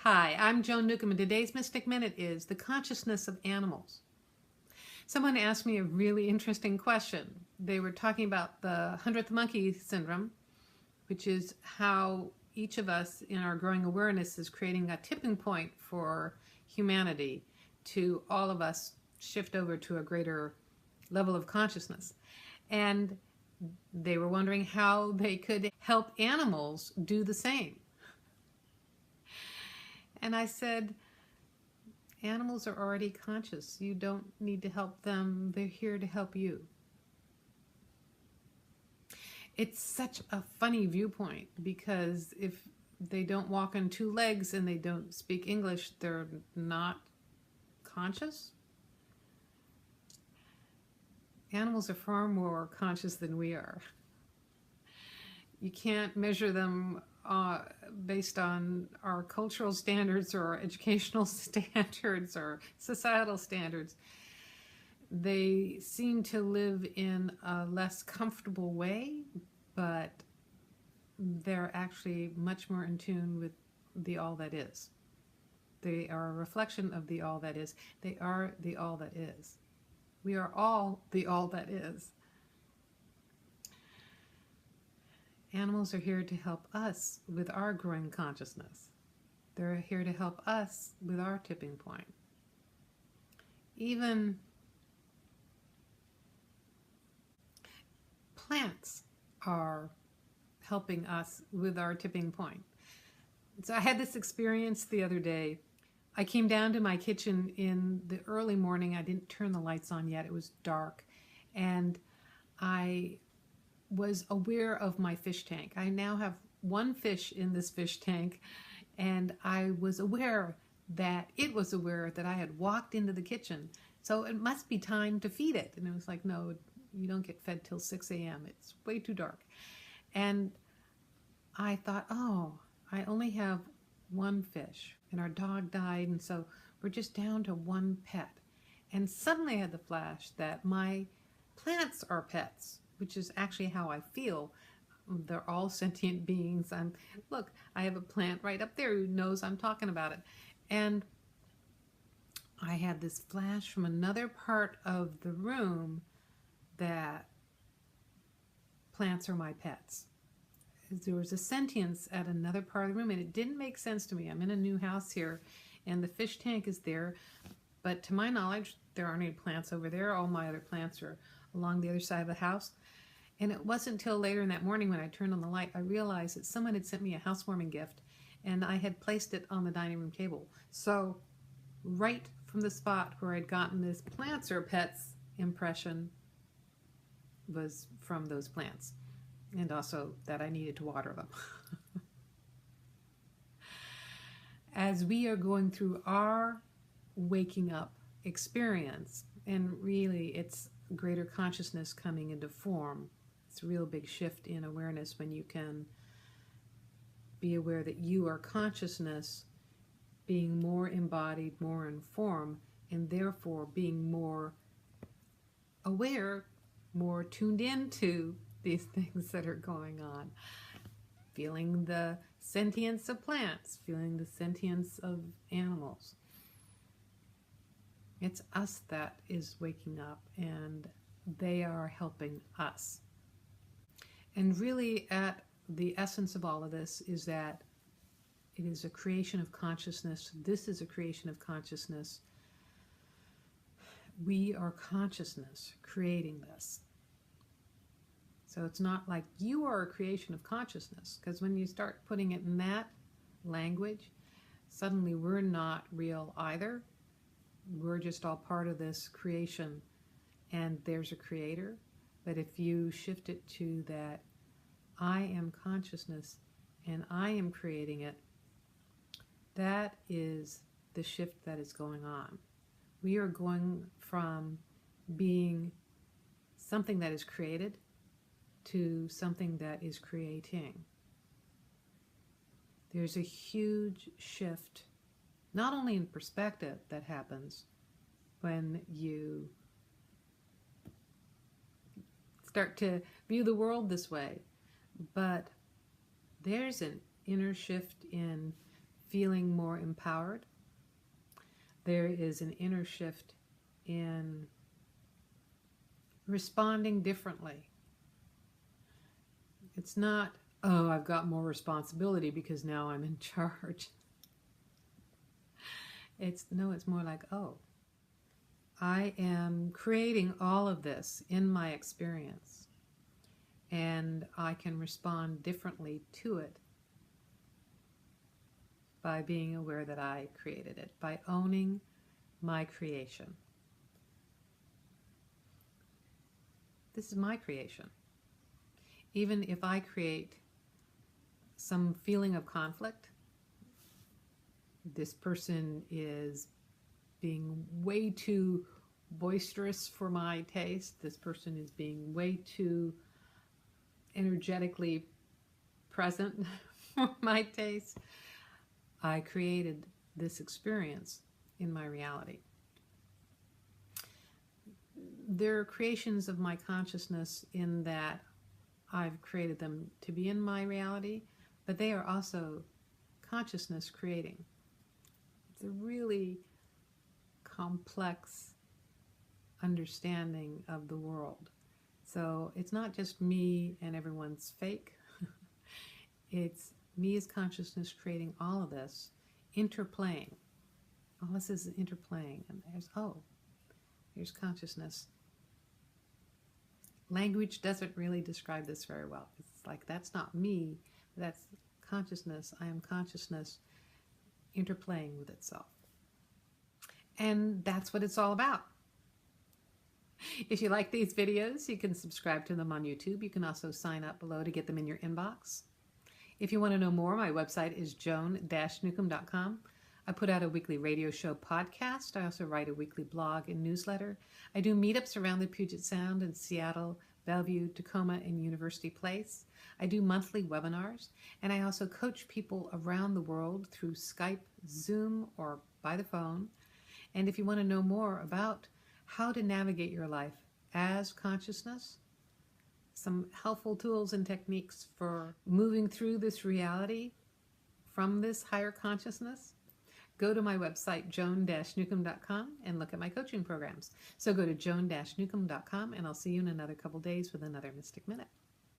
Hi, I'm Joan Newcomb, and today's Mystic Minute is the consciousness of animals. Someone asked me a really interesting question. They were talking about the 100th monkey syndrome, which is how each of us in our growing awareness is creating a tipping point for humanity to all of us shift over to a greater level of consciousness. And they were wondering how they could help animals do the same. And I said, animals are already conscious. You don't need to help them. They're here to help you. It's such a funny viewpoint because if they don't walk on two legs and they don't speak English, they're not conscious. Animals are far more conscious than we are. You can't measure them based on our cultural standards or our educational standards or societal standards. They seem to live in a less comfortable way, but they're actually much more in tune with the all that is. They are a reflection of the all that is. They are the all that is. We are all the all that is. Animals are here to help us with our growing consciousness. They're here to help us with our tipping point. Even plants are helping us with our tipping point. So I had this experience the other day. I came down to my kitchen in the early morning. I didn't turn the lights on yet. It was dark. And I was aware of my fish tank. I now have one fish in this fish tank, and I was aware that it was aware that I had walked into the kitchen. So it must be time to feed it. And it was like, no, you don't get fed till 6 a.m. It's way too dark. And I thought, oh, I only have one fish, and our dog died, and so we're just down to one pet. And suddenly I had the flash that my plants are pets, which is actually how I feel. They're all sentient beings. Look, I have a plant right up there who knows I'm talking about it. And I had this flash from another part of the room that plants are my pets. There was a sentience at another part of the room, and it didn't make sense to me. I'm in a new house here, and the fish tank is there, but to my knowledge, there aren't any plants over there. All my other plants are along the other side of the house. And it wasn't until later in that morning when I turned on the light, I realized that someone had sent me a housewarming gift, and I had placed it on the dining room table. So right from the spot where I'd gotten this plants are pets impression was from those plants, and also that I needed to water them. As we are going through our waking up experience, and really it's greater consciousness coming into form. It's a real big shift in awareness when you can be aware that you are consciousness being more embodied, more in form, and therefore being more aware, more tuned into these things that are going on. Feeling the sentience of plants, feeling the sentience of animals. It's us that is waking up, and they are helping us. And really, at the essence of all of this is that it is a creation of consciousness. This is a creation of consciousness. We are consciousness creating this. So it's not like you are a creation of consciousness, because when you start putting it in that language, suddenly we're not real either. We're just all part of this creation, and there's a creator. But if you shift it to that I am consciousness and I am creating it, that is the shift that is going on. We are going from being something that is created to something that is creating. There's a huge shift, not only in perspective, that happens when you start to view the world this way, but there's an inner shift in feeling more empowered. There is an inner shift in responding differently. It's not, oh, I've got more responsibility because now I'm in charge. It's more like, oh, I am creating all of this in my experience, and I can respond differently to it by being aware that I created it, by owning my creation. This is my creation. Even if I create some feeling of conflict, this person is being way too boisterous for my taste, this person is being way too energetically present for my taste, I created this experience in my reality. They're creations of my consciousness in that I've created them to be in my reality, but they are also consciousness creating. It's a really complex understanding of the world. So it's not just me and everyone's fake. It's me as consciousness creating all of this, interplaying. All this is interplaying. And here's consciousness. Language doesn't really describe this very well. It's like, that's not me, that's consciousness. I am consciousness interplaying with itself. And that's what it's all about. If you like these videos, you can subscribe to them on YouTube. You can also sign up below to get them in your inbox. If you want to know more, my website is joan-newcomb.com. I put out a weekly radio show podcast. I also write a weekly blog and newsletter. I do meetups around the Puget Sound in Seattle, Bellevue, Tacoma, and University Place. I do monthly webinars, and I also coach people around the world through Skype, Zoom, or by the phone. And if you want to know more about how to navigate your life as consciousness, some helpful tools and techniques for moving through this reality from this higher consciousness, go to my website, joan-newcomb.com, and look at my coaching programs. So go to joan-newcomb.com, and I'll see you in another couple days with another Mystic Minute.